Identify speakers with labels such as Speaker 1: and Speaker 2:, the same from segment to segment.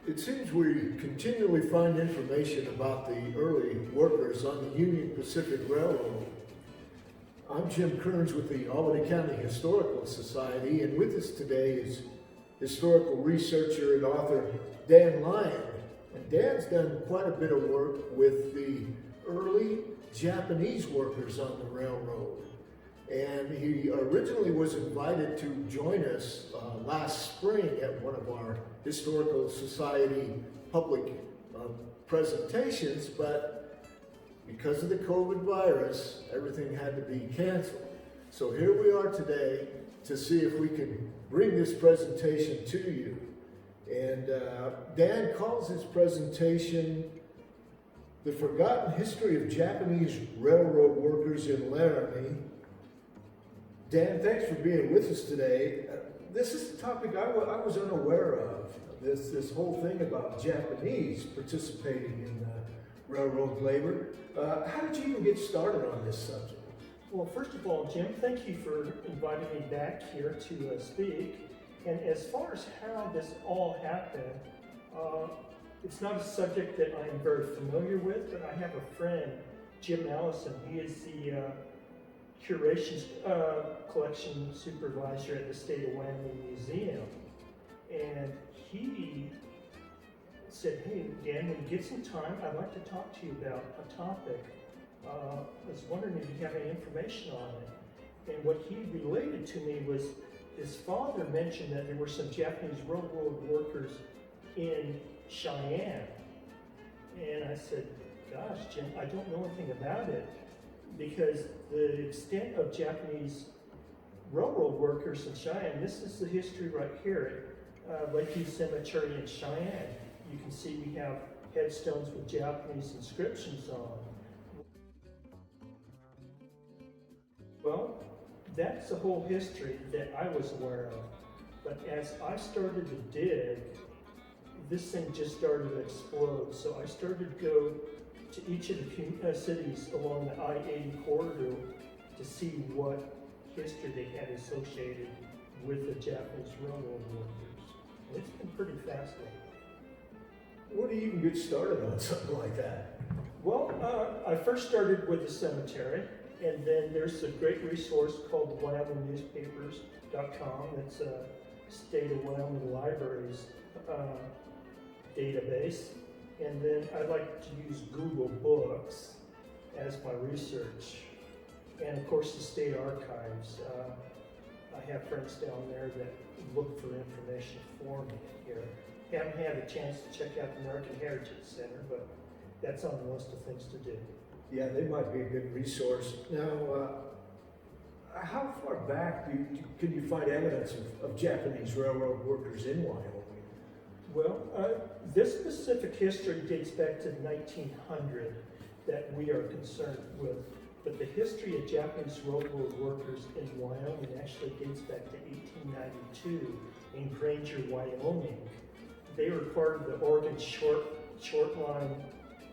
Speaker 1: It seems we continually find information about the early workers on the Union Pacific Railroad. I'm Jim Kearns with the Albany County Historical Society, and with us today is historical researcher and author Dan Lyon. And Dan's done quite a bit of work with the early Japanese workers on the railroad. And he originally was invited to join us last spring at one of our Historical Society public presentations, but because of the COVID virus, everything had to be canceled. So here we are today to see if we can bring this presentation to you. And Dan calls his presentation "The Forgotten History of Japanese Railroad Workers in Laramie." Dan, thanks for being with us today. This is a topic I was unaware of, this whole thing about Japanese participating in railroad labor. How did you even get started on this subject?
Speaker 2: Well, first of all, Jim, thank you for inviting me back here to speak. And as far as how this all happened, it's not a subject that I'm very familiar with, but I have a friend, Jim Allison. He is the curation collection supervisor at the State of Wyoming Museum. And he said, "Hey, Dan, when you get some time, I'd like to talk to you about a topic. I was wondering if you have any information on it." And what he related to me was his father mentioned that there were some Japanese railroad workers in Cheyenne. And I said, "Gosh, Jim, I don't know anything about it," because the extent of Japanese railroad workers in Cheyenne, this is the history right here at Lakeview Cemetery in Cheyenne. You can see we have headstones with Japanese inscriptions on. Well, that's the whole history that I was aware of. But as I started to dig, this thing just started to explode. So I started to go to each of the cities along the I-80 corridor to see what history they had associated with the Japanese railroad workers. And it's been pretty fascinating.
Speaker 1: Where do you even get started on something like that?
Speaker 2: Well, I first started with the cemetery, and then there's a great resource called the WyomingNewspapers.com. It's a State of Wyoming Libraries database. And then I like to use Google Books as my research. And of course the state archives. I have friends down there that look for information for me here. Haven't had a chance to check out the American Heritage Center, but that's on the list of things to do.
Speaker 1: Yeah, they might be a good resource. Now, how far back can you find evidence of Japanese railroad workers in Wyoming?
Speaker 2: Well, this specific history dates back to 1900 that we are concerned with, but the history of Japanese railroad workers in Wyoming actually dates back to 1892 in Granger, Wyoming. They were part of the Oregon short line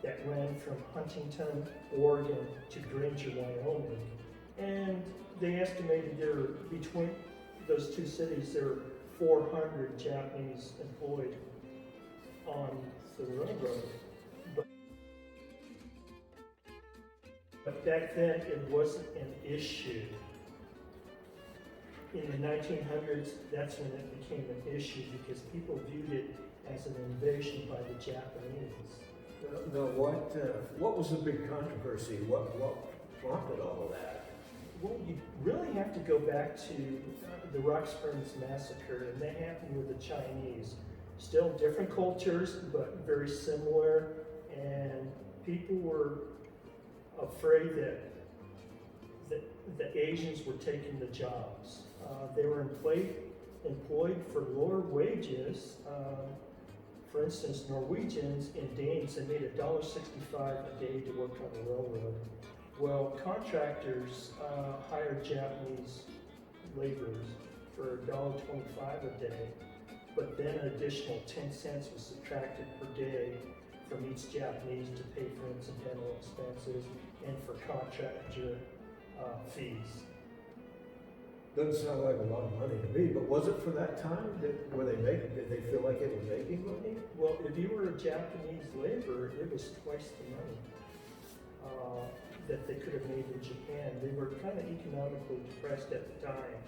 Speaker 2: that ran from Huntington, Oregon to Granger, Wyoming. And they estimated there were, between those two cities, there were 400 Japanese employed on the railroad. But back then it wasn't an issue. In the 1900s, that's when it became an issue because people viewed it as an invasion by the Japanese.
Speaker 1: Now, what was the big controversy? What prompted all of that?
Speaker 2: Well, you really have to go back to the Rock Springs Massacre, and that happened with the Chinese. Still different cultures, but very similar, and people were afraid that the Asians were taking the jobs. They were employed for lower wages. For instance, Norwegians and Danes, they made $1.65 a day to work on the railroad. Well, contractors hired Japanese laborers for $1.25 a day, but then an additional 10 cents was subtracted per day from each Japanese to pay for incidental expenses and for contractor fees.
Speaker 1: Doesn't sound like a lot of money to me, but was it for that time? Did they feel like it was making money?
Speaker 2: Well, if you were a Japanese laborer, it was twice the money that they could have made in Japan. They were kind of economically depressed at the time.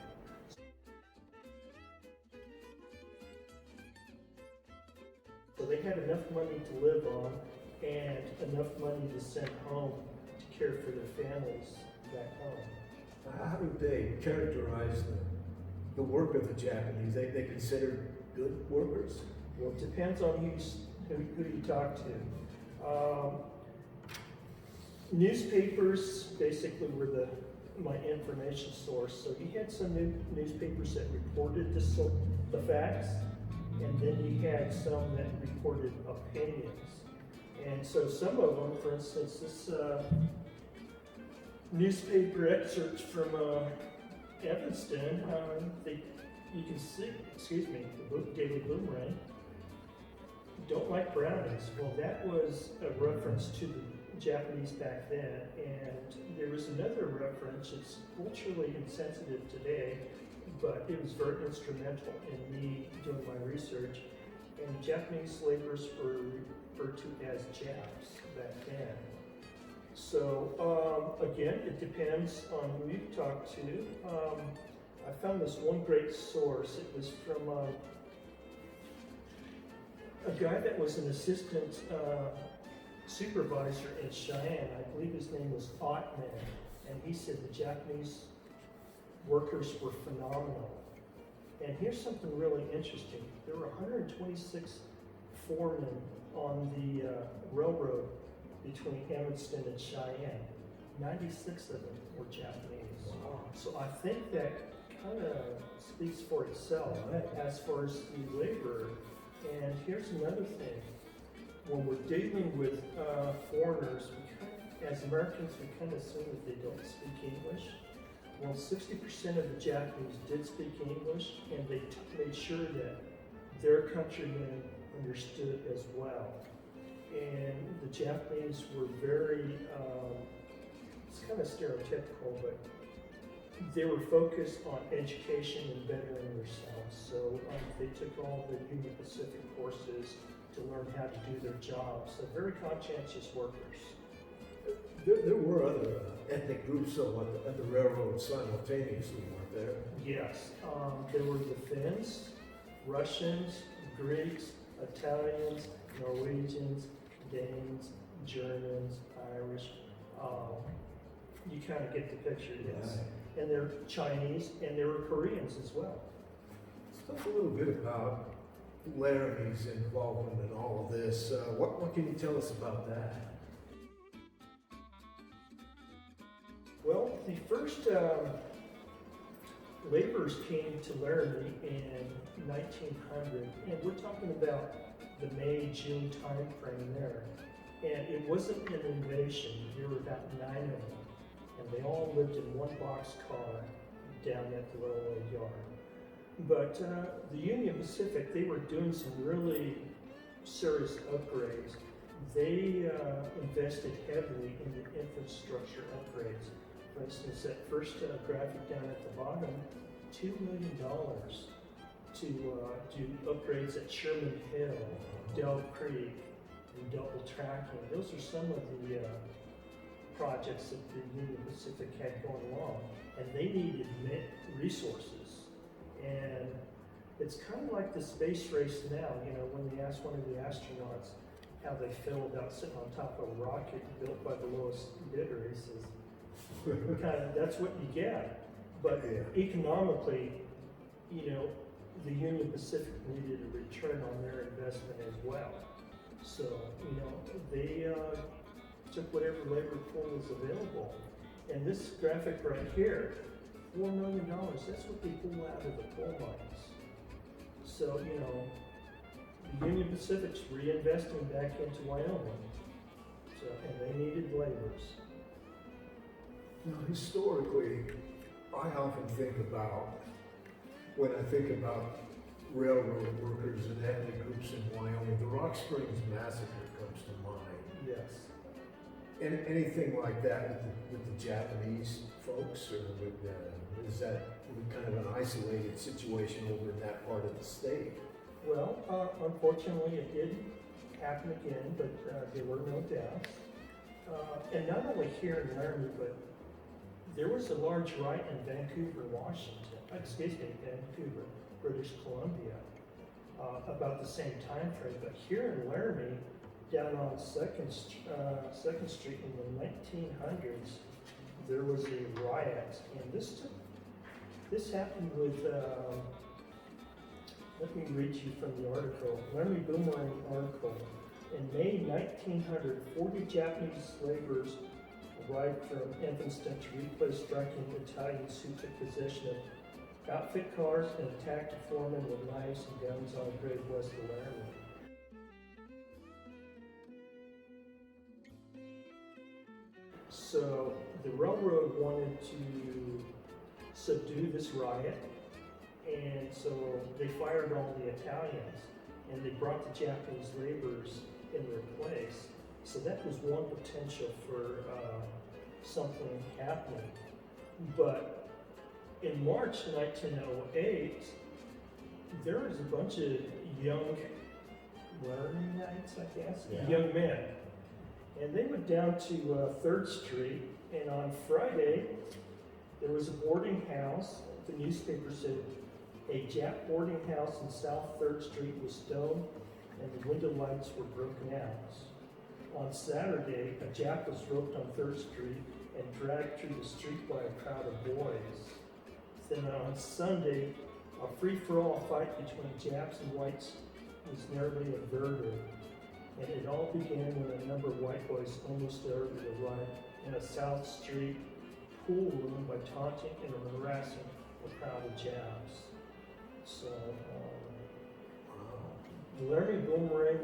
Speaker 2: So they had enough money to live on and enough money to send home to care for their families back home.
Speaker 1: How do they characterize the work of the Japanese? They considered good workers?
Speaker 2: Well, it depends on who you talk to. Newspapers basically were my information source. So you had some newspapers that reported the facts, and then you had some that reported opinions. And so some of them, for instance, this newspaper excerpts from Evanston, you can see, the Daily Boomerang, don't like brownies. Well, that was a reference to the Japanese back then, and there was another reference. It's culturally insensitive today, but it was very instrumental in me doing my research. And Japanese laborers were referred to as Japs back then. So again, it depends on who you talk to. I found this one great source. It was from a guy that was an assistant supervisor in Cheyenne. I believe his name was Ottman, and he said the Japanese workers were phenomenal. And here's something really interesting. There were 126 foremen on the railroad between Evanston and Cheyenne. 96 of them were Japanese.
Speaker 1: Wow.
Speaker 2: So I think that kind of speaks for itself as far as the laborer. And here's another thing. When we're dealing with foreigners, as Americans, we kind of assume that they don't speak English. Well, 60% of the Japanese did speak English, and they made sure that their countrymen understood as well. And the Japanese were very, it's kind of stereotypical, but they were focused on education and bettering themselves. So they took all the Union Pacific courses to learn how to do their jobs. So very conscientious workers.
Speaker 1: There were other ethnic groups though at the railroad simultaneously, weren't there?
Speaker 2: Yes, there were the Finns, Russians, Greeks, Italians, Norwegians, Danes, Germans, Irish. You kind of get the picture, yes.
Speaker 1: Right.
Speaker 2: And they're Chinese, and there were Koreans as well.
Speaker 1: Let's talk a little bit about Laramie's involvement in all of this. What can you tell us about that?
Speaker 2: Well, the first laborers came to Laramie in 1900, and we're talking about the May-June time frame there. And it wasn't an invasion. There were about 9 of them, and they all lived in one boxcar down at the railroad yard. But the Union Pacific, they were doing some really serious upgrades. They invested heavily in the infrastructure upgrades. For instance, that first graphic down at the bottom, $2 million to do upgrades at Sherman Hill, Dell Creek, and double tracking. Those are some of the projects that the Union Pacific had going along, and they needed resources. And it's kind of like the space race now, you know, when they asked one of the astronauts how they feel about sitting on top of a rocket built by the lowest bidder, he says, kind of, that's what you get. But economically, you know, the Union Pacific needed a return on their investment as well. So, you know, they took whatever labor pool was available. And this graphic right here, $4 million, that's what they pull out of the coal mines. So, you know, the Union Pacific's reinvesting back into Wyoming. So, and they needed laborers.
Speaker 1: Now, historically, I often think about, when I think about railroad workers and ethnic groups in Wyoming, the Rock Springs Massacre comes to mind.
Speaker 2: Yes.
Speaker 1: Anything like that with the Japanese folks, or is that kind of an isolated situation over in that part of the state?
Speaker 2: Well, unfortunately, it did happen again, but there were no deaths. And not only here in Laramie, but there was a large riot in Vancouver, Vancouver, British Columbia, about the same time frame. But here in Laramie, down on Second Street in the 1900s, there was a riot, and this happened with. Let me read you from the article, Laramie Boomerang article. In May 1900, 40 Japanese laborers arrived from Evanston to replace striking Italians who took possession of outfit cars and attacked a foreman with knives and guns on the grade west of Laramie. So the railroad wanted to subdue this riot, and so they fired all the Italians, and they brought the Japanese laborers in their place. So that was one potential for something happening. But in March 1908, there was a bunch of young Laramieites, I guess, young men. And they went down to 3rd Street, and on Friday, there was a boarding house. The newspaper said a Jap boarding house in South 3rd Street was stoned, and the window lights were broken out. On Saturday, a Jap was roped on 3rd Street and dragged through the street by a crowd of boys. Then on Sunday, a free-for-all fight between Japs and whites was narrowly averted. And it all began when a number of white boys almost started to arrive in a South Street pool room by taunting and harassing a crowd of Japs. So, the Laramie Boomerang,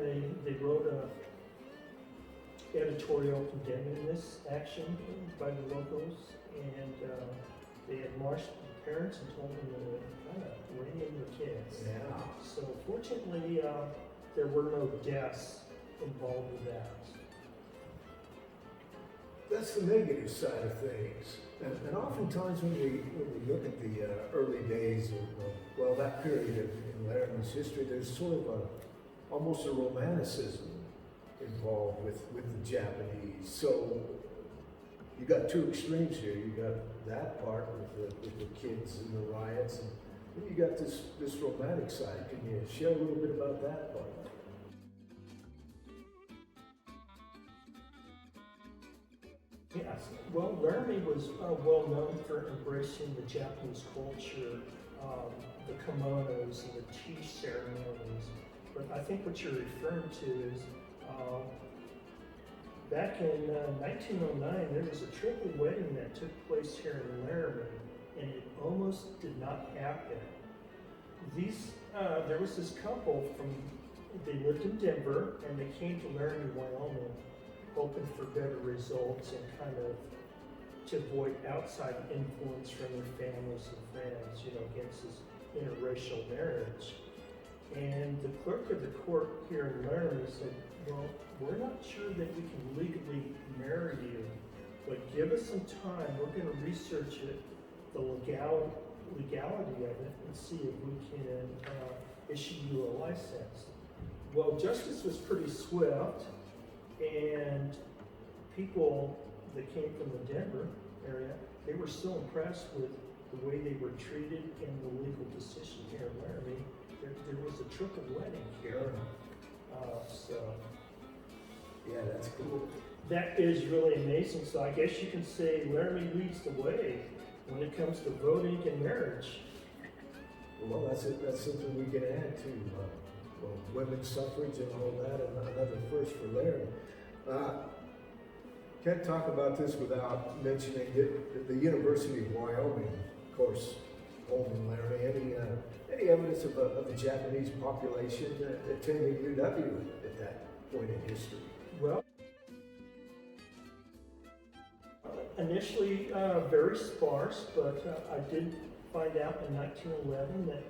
Speaker 2: they wrote a editorial condemning this action by the locals, and they had marched the parents and told them to kind of rein in their kids.
Speaker 1: Yeah.
Speaker 2: So fortunately, there were no deaths involved with that.
Speaker 1: That's the negative side of things. And oftentimes when we look at the early days of that period in Laramie's history, there's sort of almost a romanticism involved with the Japanese. So you got two extremes here. You got that part with the kids and the riots, and then you got this romantic side. Can you share a little bit about that part?
Speaker 2: Yes, well, Laramie was well known for embracing the Japanese culture, the kimonos and the tea ceremonies. But I think what you're referring to is back in 1909, there was a triple wedding that took place here in Laramie, and it almost did not happen. There was this couple they lived in Denver, and they came to Laramie, Wyoming, hoping for better results and kind of to avoid outside influence from their families and friends, against this interracial marriage. And the clerk of the court here in Laramie said, well, we're not sure that we can legally marry you, but give us some time. We're going to research it, the legality of it, and see if we can issue you a license. Well, justice was pretty swift, and people that came from the Denver area, they were so impressed with the way they were treated and the legal decision here in Laramie. There was a triple wedding here.
Speaker 1: Yeah, that's cool.
Speaker 2: That is really amazing. So I guess you can say Laramie leads the way when it comes to voting and marriage.
Speaker 1: Well, that's something we can add to women's suffrage and all that, and another first for Laramie. Can't talk about this without mentioning the University of Wyoming, of course, home in Laramie. Any evidence of a Japanese population attending UW at that point in history?
Speaker 2: Well, initially very sparse, but I did find out in 1911 that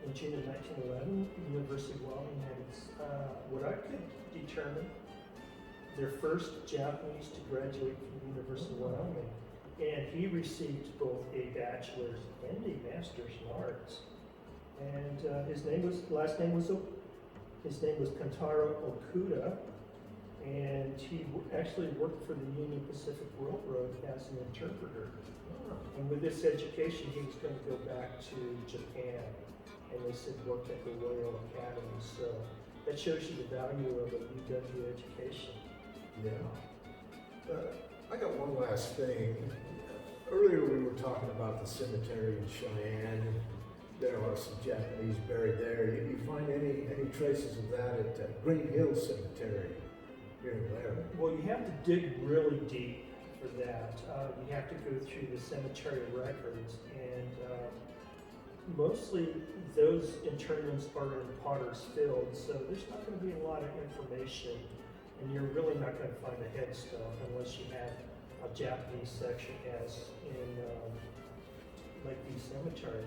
Speaker 2: in June of 1911, the University of Wyoming had its, what I could determine, their first Japanese to graduate from the University of Wyoming. And he received both a bachelor's and a master's in arts. And his name was Kantaro Okuda, and he actually worked for the Union Pacific Railroad as an interpreter. And with this education, he was going to go back to Japan, and they said work at the Royal Academy. So that shows you the value of a UW education.
Speaker 1: Yeah. I got one last thing. Earlier we were talking about the cemetery in Cheyenne. There are some Japanese buried there. You find any traces of that at Green Hill Cemetery here in Laramie?
Speaker 2: Well, you have to dig really deep for that. You have to go through the cemetery records, and mostly those internments are in Potter's Field, so there's not going to be a lot of information, and you're really not going to find a headstone unless you have a Japanese section as in Lakeview Cemetery.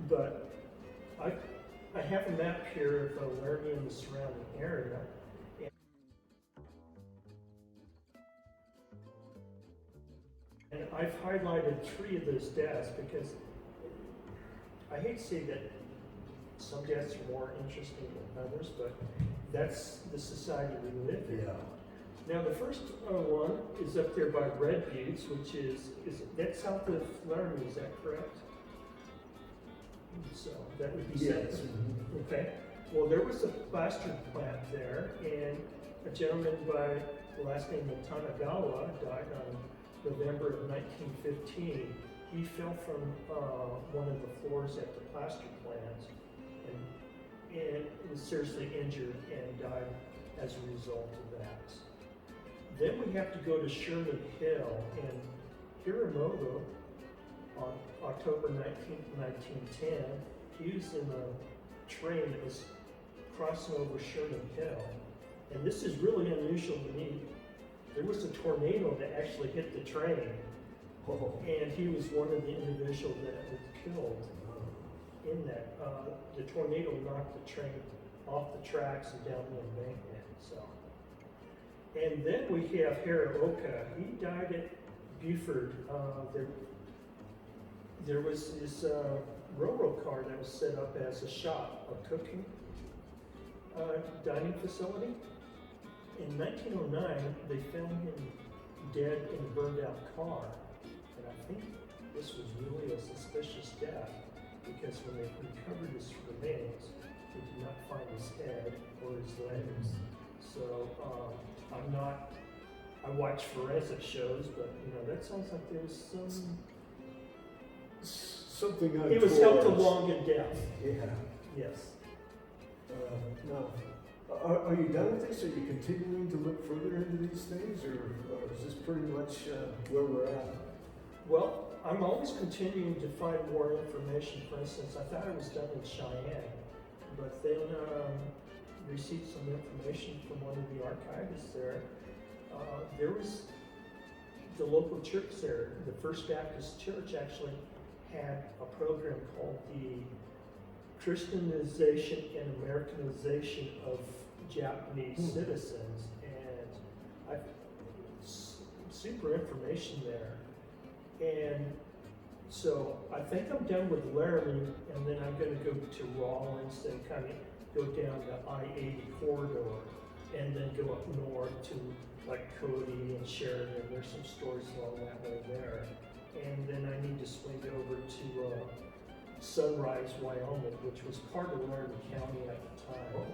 Speaker 2: But I have a map here of Laramie and the surrounding area. And I've highlighted 3 of those deaths because I hate to say that some deaths are more interesting than others, but that's the society we live in.
Speaker 1: Yeah.
Speaker 2: Now the first one is up there by Red Buttes, which is that south of Laramie, is that correct? So that would be
Speaker 1: Yes.
Speaker 2: south. Okay. Well, there was a plaster plant there, and a gentleman by the last name of Tanagawa died on November of 1915. He fell from one of the floors at the plaster plant and was seriously injured and died as a result of that. Then we have to go to Sherman Hill in Hiramoto on October 19th, 1910. He was in a train that was crossing over Sherman Hill. And this is really unusual to me. There was a tornado that actually hit the train.
Speaker 1: Oh.
Speaker 2: And he was one of the individuals that was killed in that. The tornado knocked the train off the tracks and down the embankment. So, and then we have Hiraoka. He died at Buford. There was this railroad car that was set up as a shop, a cooking dining facility. In 1909, they found him dead in a burned out car. And I think this was really a suspicious death because when they recovered his remains, they did not find his head or his legs. So I watch forensic shows, but that sounds like there was
Speaker 1: something untoward.
Speaker 2: He was helped along in death.
Speaker 1: Yeah.
Speaker 2: Yes.
Speaker 1: Now, are you done with this? Are you continuing to look further into these things, or is this pretty much where we're at?
Speaker 2: Well, I'm always continuing to find more information. For instance, I thought I was done in Cheyenne, but then received some information from one of the archivists there. There was the local church there, the First Baptist Church, actually had a program called the Christianization and Americanization of Japanese citizens, and super information there. And so I think I'm done with Laramie, and then I'm going to go to Rawlins and kind of go down the I-80 corridor, and then go up north to like Cody and Sheridan. There's some stories along that way there. And then I need to swing over to Sunrise, Wyoming, which was part of Laramie County at the time.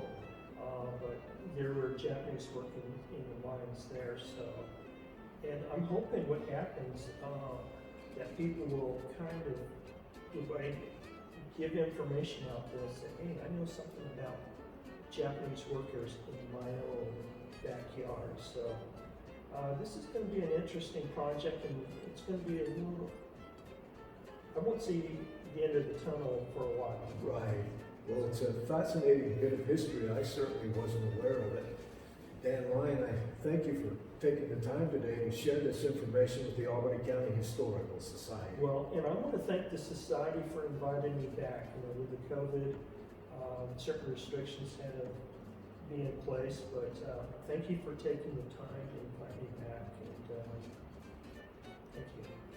Speaker 2: But there were Japanese working in the mines there, so. And I'm hoping what happens, that people will kind of, if I give information out there, say, hey, I know something about Japanese workers in my own backyard. So this is going to be an interesting project, and it's going to be a little, I won't see the end of the tunnel for a while.
Speaker 1: Right. Well, it's a fascinating bit of history. I certainly wasn't aware of it. Dan Lyon, I thank you for taking the time today to share this information with the Albany County Historical Society.
Speaker 2: Well, and I want to thank the society for inviting me back. With the COVID, certain restrictions had to be in place, but thank you for taking the time to invite me back, and thank you.